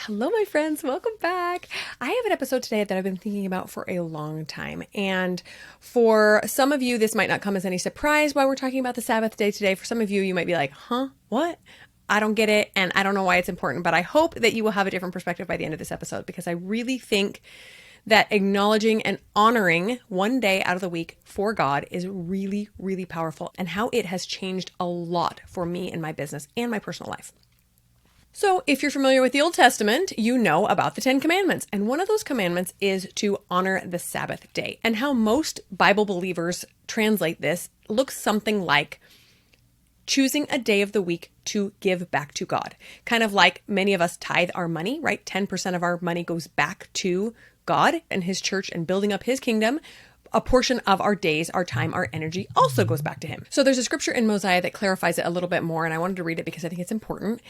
Hello, my friends. Welcome back. I have an episode today that I've been thinking about for a long time. And for some of you, this might not come as any surprise why we're talking about the Sabbath day today. For some of you, you might be like, huh, what? I don't get it. And I don't know why it's important, but I hope that you will have a different perspective by the end of this episode because I really think that acknowledging and honoring one day out of the week for God is really, really powerful and how it has changed a lot for me in my business and my personal life. So, if you're familiar with the Old Testament, you know about the 10 Commandments. And one of those commandments is to honor the Sabbath day. And how most Bible believers translate this looks something like choosing a day of the week to give back to God. Kind of like many of us tithe our money, right? 10% of our money goes back to God and His church and building up His kingdom. A portion of our days, our time, our energy also goes back to Him. So there's a scripture in Mosiah that clarifies it a little bit more, and I wanted to read it because I think it's important.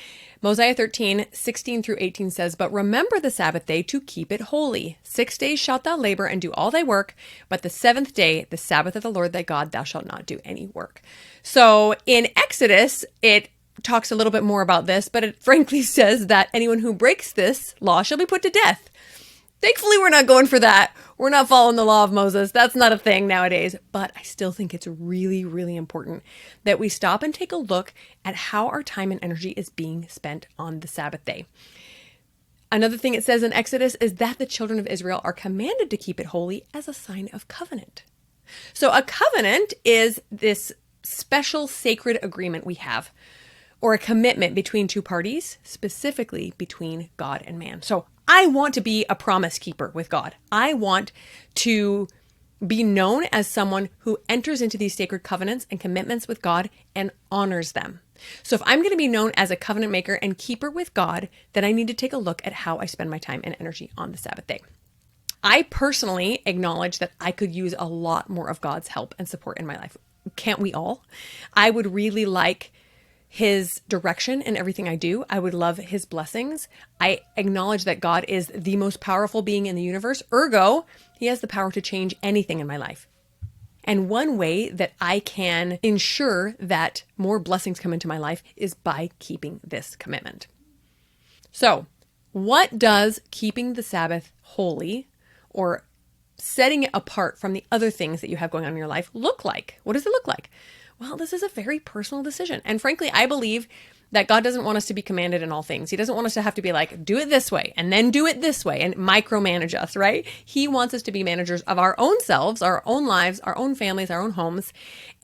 Mosiah 13:16-18 says, "But remember the Sabbath day to keep it holy. 6 days shalt thou labor and do all thy work, but the seventh day, the Sabbath of the Lord thy God, thou shalt not do any work." So in Exodus, it talks a little bit more about this, but it frankly says that anyone who breaks this law shall be put to death. Thankfully, we're not going for that. We're not following the law of Moses. That's not a thing nowadays. But I still think it's really, really important that we stop and take a look at how our time and energy is being spent on the Sabbath day. Another thing it says in Exodus is that the children of Israel are commanded to keep it holy as a sign of covenant. So a covenant is this special sacred agreement we have, or a commitment between two parties, specifically between God and man. So I want to be a promise keeper with God. I want to be known as someone who enters into these sacred covenants and commitments with God and honors them. So if I'm going to be known as a covenant maker and keeper with God, then I need to take a look at how I spend my time and energy on the Sabbath day. I personally acknowledge that I could use a lot more of God's help and support in my life. Can't we all? I would really like His direction in everything I do. I would love His blessings. I acknowledge that God is the most powerful being in the universe. Ergo, He has the power to change anything in my life. And one way that I can ensure that more blessings come into my life is by keeping this commitment. So, what does keeping the Sabbath holy or setting it apart from the other things that you have going on in your life look like? What does it look like? Well, this is a very personal decision. And frankly, I believe that God doesn't want us to be commanded in all things. He doesn't want us to have to be like, do it this way and then do it this way and micromanage us, right? He wants us to be managers of our own selves, our own lives, our own families, our own homes,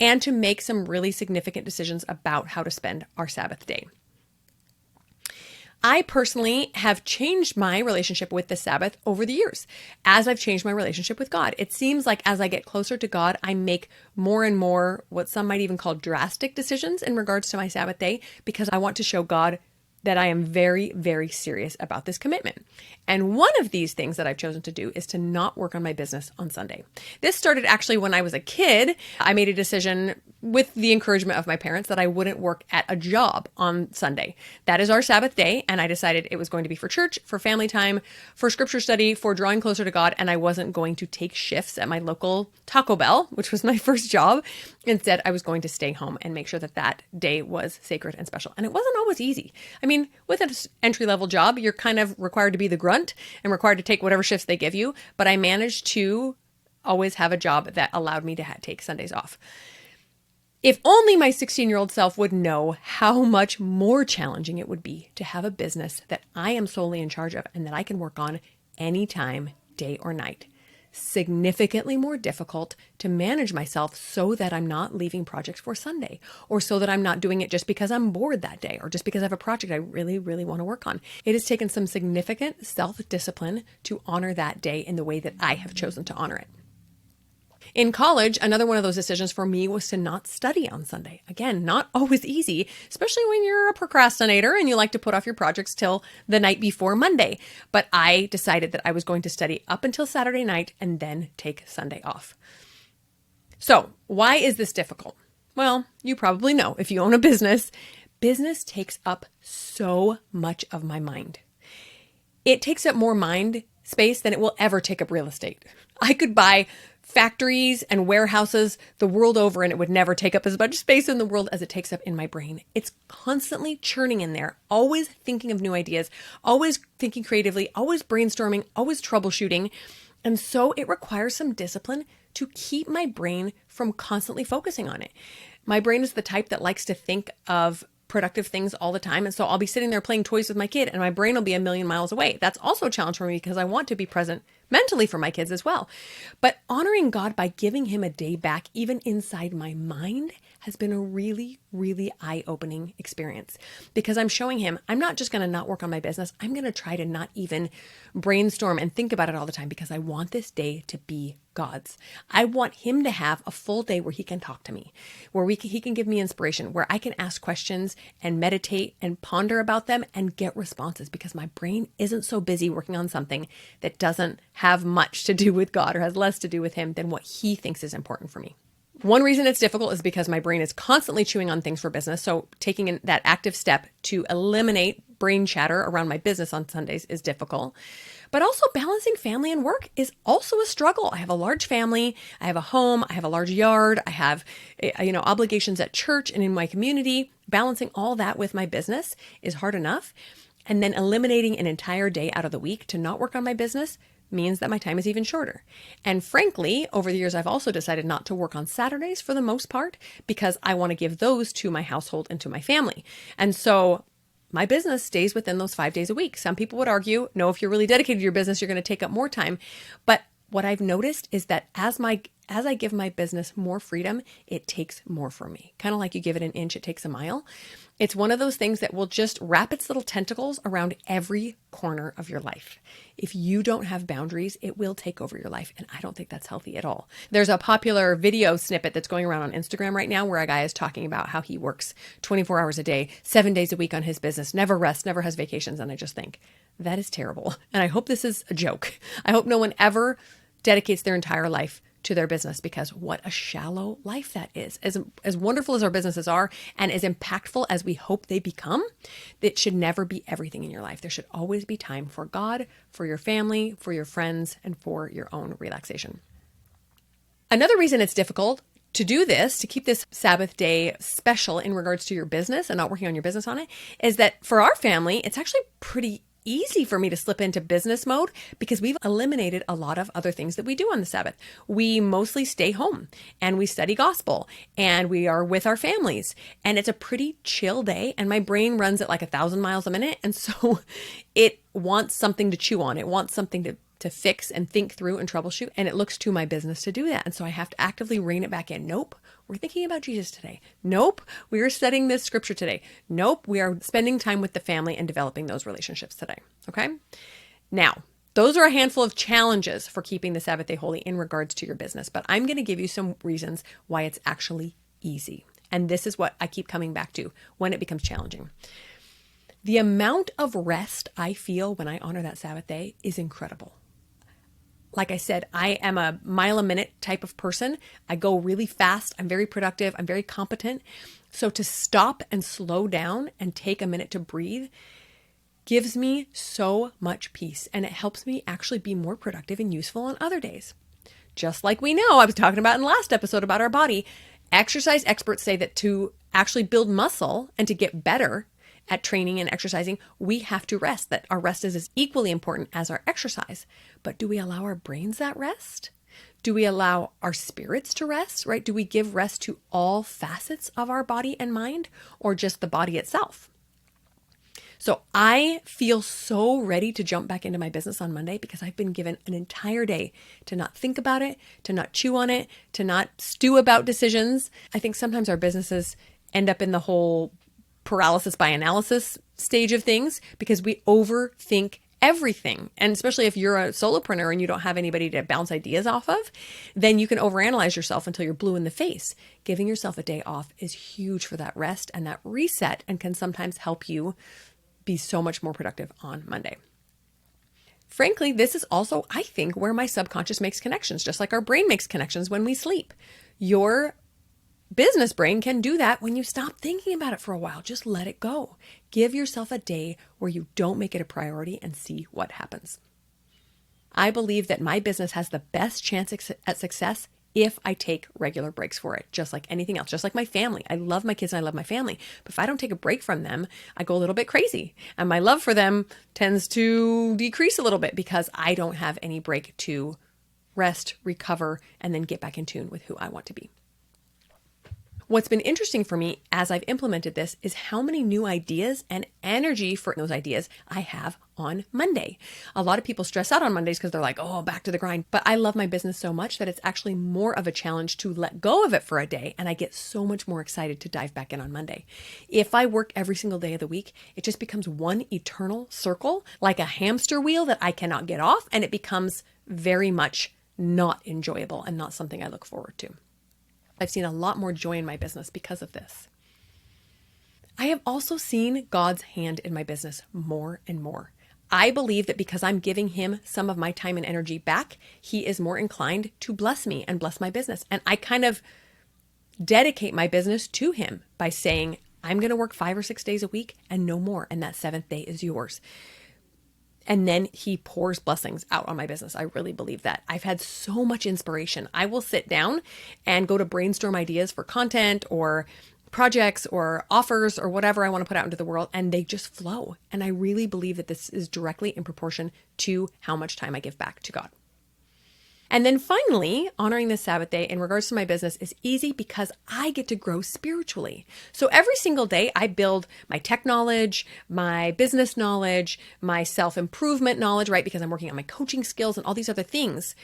and to make some really significant decisions about how to spend our Sabbath day. I personally have changed my relationship with the Sabbath over the years as I've changed my relationship with God. It seems like as I get closer to God, I make more and more what some might even call drastic decisions in regards to my Sabbath day because I want to show God that I am very, very serious about this commitment. And one of these things that I've chosen to do is to not work on my business on Sunday. This started actually when I was a kid. I made a decision with the encouragement of my parents that I wouldn't work at a job on Sunday. That is our Sabbath day. And I decided it was going to be for church, for family time, for scripture study, for drawing closer to God. And I wasn't going to take shifts at my local Taco Bell, which was my first job. Instead, I was going to stay home and make sure that that day was sacred and special. And it wasn't always easy. I mean, with an entry-level job, you're kind of required to be the grunt and required to take whatever shifts they give you. But I managed to always have a job that allowed me to take Sundays off. If only my 16-year-old self would know how much more challenging it would be to have a business that I am solely in charge of and that I can work on anytime, day or night. Significantly more difficult to manage myself so that I'm not leaving projects for Sunday, or so that I'm not doing it just because I'm bored that day, or just because I have a project I really, really want to work on. It has taken some significant self-discipline to honor that day in the way that I have chosen to honor it. In college, another one of those decisions for me was to not study on Sunday. Again, not always easy, especially when you're a procrastinator and you like to put off your projects till the night before Monday. But I decided that I was going to study up until Saturday night and then take Sunday off. So, why is this difficult? Well, you probably know if you own a business, business takes up so much of my mind. It takes up more mind space than it will ever take up real estate. I could buy factories and warehouses the world over, and it would never take up as much space in the world as it takes up in my brain. It's constantly churning in there, always thinking of new ideas, always thinking creatively, always brainstorming, always troubleshooting. And so it requires some discipline to keep my brain from constantly focusing on it. My brain is the type that likes to think of productive things all the time. And so I'll be sitting there playing toys with my kid and my brain will be a million miles away. That's also a challenge for me because I want to be present mentally for my kids as well. But honoring God by giving him a day back, even inside my mind, has been a really, really eye-opening experience because I'm showing him I'm not just going to not work on my business. I'm going to try to not even brainstorm and think about it all the time because I want this day to be God's. I want him to have a full day where he can talk to me, where he can give me inspiration, where I can ask questions and meditate and ponder about them and get responses because my brain isn't so busy working on something that doesn't have much to do with God or has less to do with him than what he thinks is important for me. One reason it's difficult is because my brain is constantly chewing on things for business. So taking that active step to eliminate brain chatter around my business on Sundays is difficult. But also balancing family and work is also a struggle. I have a large family. I have a home. I have a large yard. I have, obligations at church and in my community. Balancing all that with my business is hard enough. And then eliminating an entire day out of the week to not work on my business means that my time is even shorter. And frankly, over the years, I've also decided not to work on Saturdays for the most part because I want to give those to my household and to my family. And so my business stays within those 5 days a week. Some people would argue, no, if you're really dedicated to your business, you're going to take up more time. But what I've noticed is that as I give my business more freedom, it takes more from me. Kind of like you give it an inch, it takes a mile. It's one of those things that will just wrap its little tentacles around every corner of your life. If you don't have boundaries, it will take over your life. And I don't think that's healthy at all. There's a popular video snippet that's going around on Instagram right now where a guy is talking about how he works 24 hours a day, 7 days a week on his business, never rests, never has vacations. And I just think that is terrible. And I hope this is a joke. I hope no one ever dedicates their entire life to their business because what a shallow life that is. As wonderful as our businesses are and as impactful as we hope they become, it should never be everything in your life. There should always be time for God, for your family, for your friends, and for your own relaxation. Another reason it's difficult to do this, to keep this Sabbath day special in regards to your business and not working on your business on it, is that for our family, it's actually pretty easy for me to slip into business mode because we've eliminated a lot of other things that we do on the Sabbath. We mostly stay home and we study gospel and we are with our families and it's a pretty chill day and my brain runs at like 1,000 miles a minute. And so it wants something to chew on. It wants something to fix and think through and troubleshoot. And it looks to my business to do that. And so I have to actively rein it back in. Nope. We're thinking about Jesus today. Nope. We are studying this scripture today. Nope. We are spending time with the family and developing those relationships today. Okay. Now, those are a handful of challenges for keeping the Sabbath day holy in regards to your business, but I'm going to give you some reasons why it's actually easy. And this is what I keep coming back to when it becomes challenging. The amount of rest I feel when I honor that Sabbath day is incredible. Like I said, I am a mile a minute type of person. I go really fast. I'm very productive. I'm very competent. So to stop and slow down and take a minute to breathe gives me so much peace. And it helps me actually be more productive and useful on other days. Just like we know, I was talking about in the last episode about our body, exercise experts say that to actually build muscle and to get better at training and exercising, we have to rest, that our rest is as equally important as our exercise. But do we allow our brains that rest? Do we allow our spirits to rest, right? Do we give rest to all facets of our body and mind or just the body itself? So I feel so ready to jump back into my business on Monday because I've been given an entire day to not think about it, to not chew on it, to not stew about decisions. I think sometimes our businesses end up in the whole paralysis by analysis stage of things because we overthink everything. And especially if you're a solopreneur and you don't have anybody to bounce ideas off of, then you can overanalyze yourself until you're blue in the face. Giving yourself a day off is huge for that rest and that reset and can sometimes help you be so much more productive on Monday. Frankly, this is also, I think, where my subconscious makes connections, just like our brain makes connections when we sleep. Your business brain can do that when you stop thinking about it for a while. Just let it go. Give yourself a day where you don't make it a priority and see what happens. I believe that my business has the best chance at success if I take regular breaks for it, just like anything else, just like my family. I love my kids and I love my family. But if I don't take a break from them, I go a little bit crazy. And my love for them tends to decrease a little bit because I don't have any break to rest, recover, and then get back in tune with who I want to be. What's been interesting for me as I've implemented this is how many new ideas and energy for those ideas I have on Monday. A lot of people stress out on Mondays because they're like, oh, back to the grind. But I love my business so much that it's actually more of a challenge to let go of it for a day. And I get so much more excited to dive back in on Monday. If I work every single day of the week, it just becomes one eternal circle, like a hamster wheel that I cannot get off. And it becomes very much not enjoyable and not something I look forward to. I've seen a lot more joy in my business because of this. I have also seen God's hand in my business more and more. I believe that because I'm giving him some of my time and energy back, he is more inclined to bless me and bless my business. And I kind of dedicate my business to him by saying, I'm going to work 5 or 6 days a week and no more. And that 7th day is yours. And then he pours blessings out on my business. I really believe that. I've had so much inspiration. I will sit down and go to brainstorm ideas for content or projects or offers or whatever I want to put out into the world, and they just flow. And I really believe that this is directly in proportion to how much time I give back to God. And then finally, honoring the Sabbath day in regards to my business is easy because I get to grow spiritually. So every single day I build my tech knowledge, my business knowledge, my self-improvement knowledge, right? Because I'm working on my coaching skills and all these other things.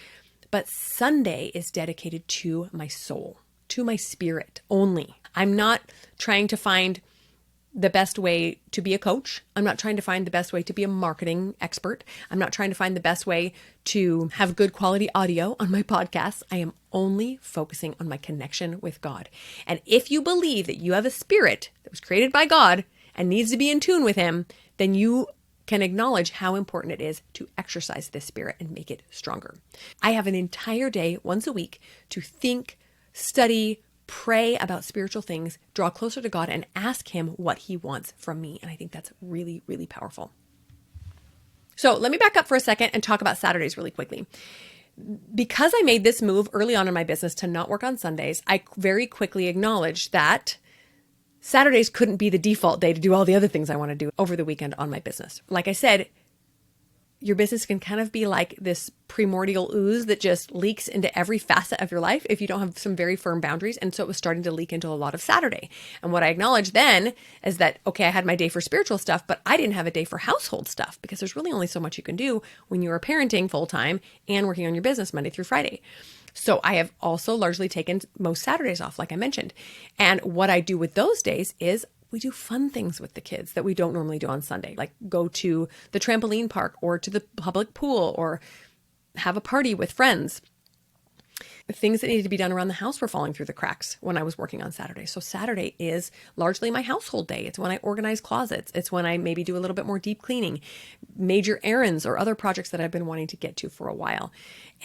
But Sunday is dedicated to my soul, to my spirit only. I'm not trying to find the best way to be a coach. I'm not trying to find the best way to be a marketing expert. I'm not trying to find the best way to have good quality audio on my podcasts. I am only focusing on my connection with God. And if you believe that you have a spirit that was created by God and needs to be in tune with him, then you can acknowledge how important it is to exercise this spirit and make it stronger. I have an entire day once a week to think, study, pray about spiritual things, draw closer to God, and ask him what he wants from me. And I think that's really, really powerful. So let me back up for a second and talk about Saturdays really quickly. Because I made this move early on in my business to not work on Sundays, I very quickly acknowledged that Saturdays couldn't be the default day to do all the other things I want to do over the weekend on my business. Like I said, your business can kind of be like this primordial ooze that just leaks into every facet of your life if you don't have some very firm boundaries. And so it was starting to leak into a lot of Saturday. And what I acknowledged then is that, okay, I had my day for spiritual stuff, but I didn't have a day for household stuff because there's really only so much you can do when you are parenting full time and working on your business Monday through Friday. So I have also largely taken most Saturdays off, like I mentioned. And what I do with those days is we do fun things with the kids that we don't normally do on Sunday, like go to the trampoline park or to the public pool or have a party with friends. Things that needed to be done around the house were falling through the cracks when I was working on Saturday. So Saturday is largely my household day. It's when I organize closets. It's when I maybe do a little bit more deep cleaning, major errands or other projects that I've been wanting to get to for a while.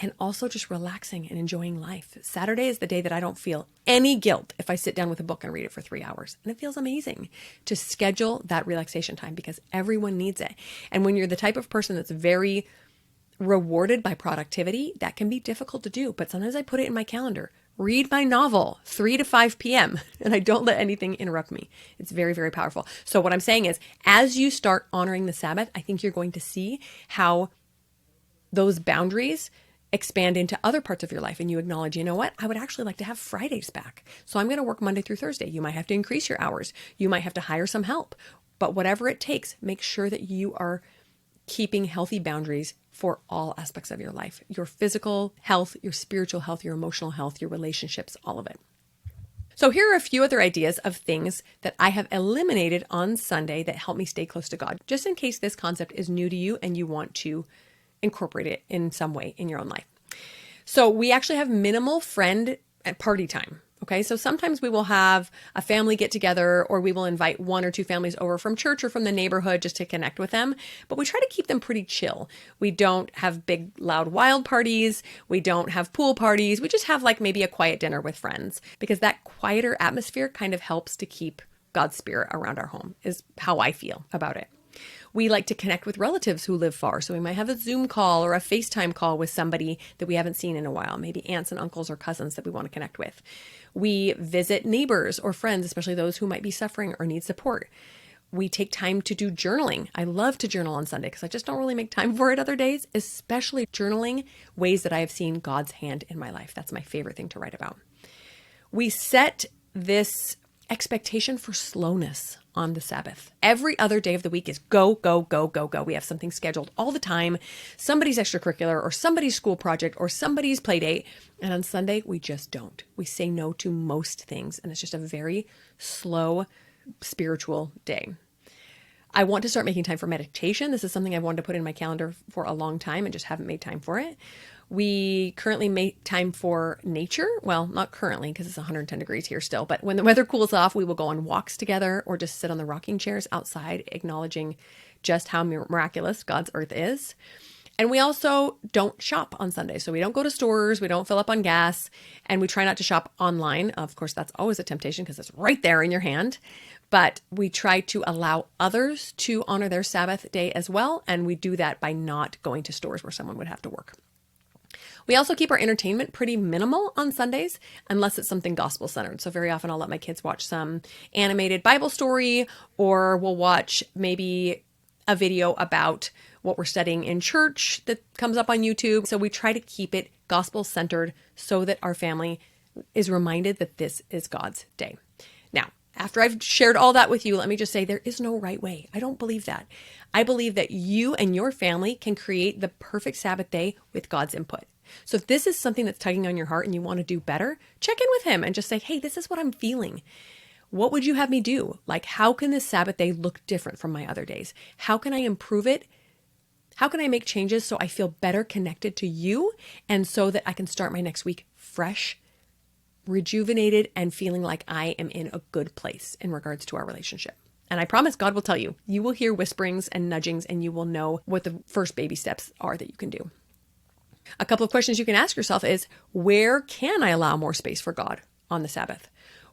And also just relaxing and enjoying life. Saturday is the day that I don't feel any guilt if I sit down with a book and read it for 3 hours. And it feels amazing to schedule that relaxation time because everyone needs it. And when you're the type of person that's very rewarded by productivity, that can be difficult to do. But sometimes I put it in my calendar. Read my novel 3 to 5 p.m. and I don't let anything interrupt me. It's very, very powerful. So what I'm saying is, as you start honoring the Sabbath, I think you're going to see how those boundaries expand into other parts of your life and you acknowledge, you know what, I would actually like to have Fridays back. So I'm going to work Monday through Thursday. You might have to increase your hours. You might have to hire some help. But whatever it takes, make sure that you are keeping healthy boundaries for all aspects of your life, your physical health, your spiritual health, your emotional health, your relationships, all of it. So here are a few other ideas of things that I have eliminated on Sunday that help me stay close to God, just in case this concept is new to you and you want to incorporate it in some way in your own life. So we actually have minimal friend at party time. Okay, so sometimes we will have a family get together or we will invite 1 or 2 families over from church or from the neighborhood just to connect with them. But we try to keep them pretty chill. We don't have big, loud, wild parties. We don't have pool parties. We just have like maybe a quiet dinner with friends because that quieter atmosphere kind of helps to keep God's spirit around our home is how I feel about it. We like to connect with relatives who live far. So we might have a Zoom call or a FaceTime call with somebody that we haven't seen in a while, maybe aunts and uncles or cousins that we want to connect with. We visit neighbors or friends, especially those who might be suffering or need support. We take time to do journaling. I love to journal on Sunday because I just don't really make time for it other days, especially journaling ways that I have seen God's hand in my life. That's my favorite thing to write about. We set this expectation for slowness on the Sabbath. Every other day of the week is go, go, go, go, go. We have something scheduled all the time, somebody's extracurricular or somebody's school project or somebody's play date. And on Sunday, we just don't. We say no to most things. And it's just a very slow spiritual day. I want to start making time for meditation. This is something I've wanted to put in my calendar for a long time and just haven't made time for it. We currently make time for nature. Well, not currently because it's 110 degrees here still, but when the weather cools off, we will go on walks together or just sit on the rocking chairs outside, acknowledging just how miraculous God's earth is. And we also don't shop on Sunday. So we don't go to stores, we don't fill up on gas, and we try not to shop online. Of course, that's always a temptation because it's right there in your hand. But we try to allow others to honor their Sabbath day as well. And we do that by not going to stores where someone would have to work. We also keep our entertainment pretty minimal on Sundays, unless it's something gospel-centered. So very often I'll let my kids watch some animated Bible story, or we'll watch maybe a video about what we're studying in church that comes up on YouTube. So we try to keep it gospel-centered so that our family is reminded that this is God's day. Now, after I've shared all that with you, let me just say there is no right way. I don't believe that. I believe that you and your family can create the perfect Sabbath day with God's input. So if this is something that's tugging on your heart and you want to do better, check in with him and just say, hey, this is what I'm feeling. What would you have me do? Like, how can this Sabbath day look different from my other days? How can I improve it? How can I make changes so I feel better connected to you and so that I can start my next week fresh, rejuvenated, and feeling like I am in a good place in regards to our relationship? And I promise God will tell you. You will hear whisperings and nudgings and you will know what the first baby steps are that you can do. A couple of questions you can ask yourself is, where can I allow more space for God on the Sabbath?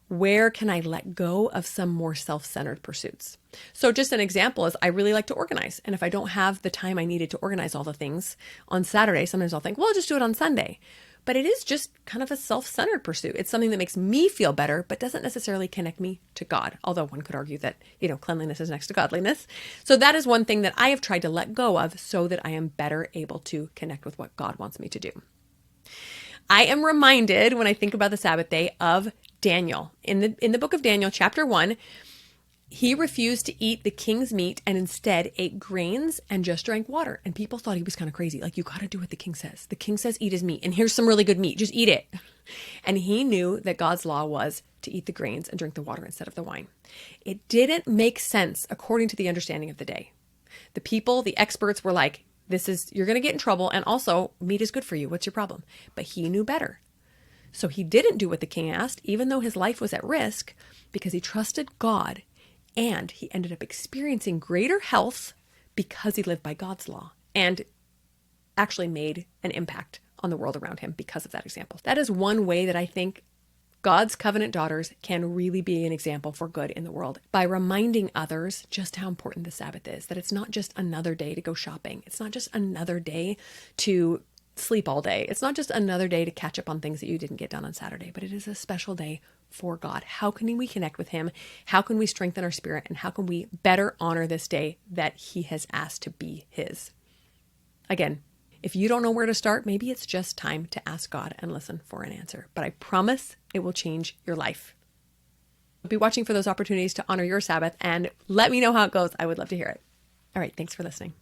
Where can I let go of some more self-centered pursuits? So just an example is I really like to organize. And if I don't have the time I needed to organize all the things on Saturday, sometimes I'll think, well, I'll just do it on Sunday. But it is just kind of a self-centered pursuit. It's something that makes me feel better, but doesn't necessarily connect me to God. Although one could argue that, cleanliness is next to godliness. So that is one thing that I have tried to let go of so that I am better able to connect with what God wants me to do. I am reminded when I think about the Sabbath day of Daniel. In the book of Daniel, chapter 1, he refused to eat the king's meat and instead ate grains and just drank water. And people thought he was kind of crazy. Like, you got to do what the king says. The king says eat his meat, and here's some really good meat. Just eat it. And he knew that God's law was to eat the grains and drink the water instead of the wine. It didn't make sense according to the understanding of the day. The people, the experts were like, you're going to get in trouble. And also, meat is good for you. What's your problem? But he knew better. So he didn't do what the king asked, even though his life was at risk, because he trusted God. And he ended up experiencing greater health because he lived by God's law and actually made an impact on the world around him because of that example. That is one way that I think God's covenant daughters can really be an example for good in the world, by reminding others just how important the Sabbath is, that it's not just another day to go shopping. It's not just another day to sleep all day. It's not just another day to catch up on things that you didn't get done on Saturday, but it is a special day for God. How can we connect with him? How can we strengthen our spirit? And how can we better honor this day that he has asked to be his? Again, if you don't know where to start, maybe it's just time to ask God and listen for an answer. But I promise it will change your life. Be watching for those opportunities to honor your Sabbath and let me know how it goes. I would love to hear it. All right. Thanks for listening.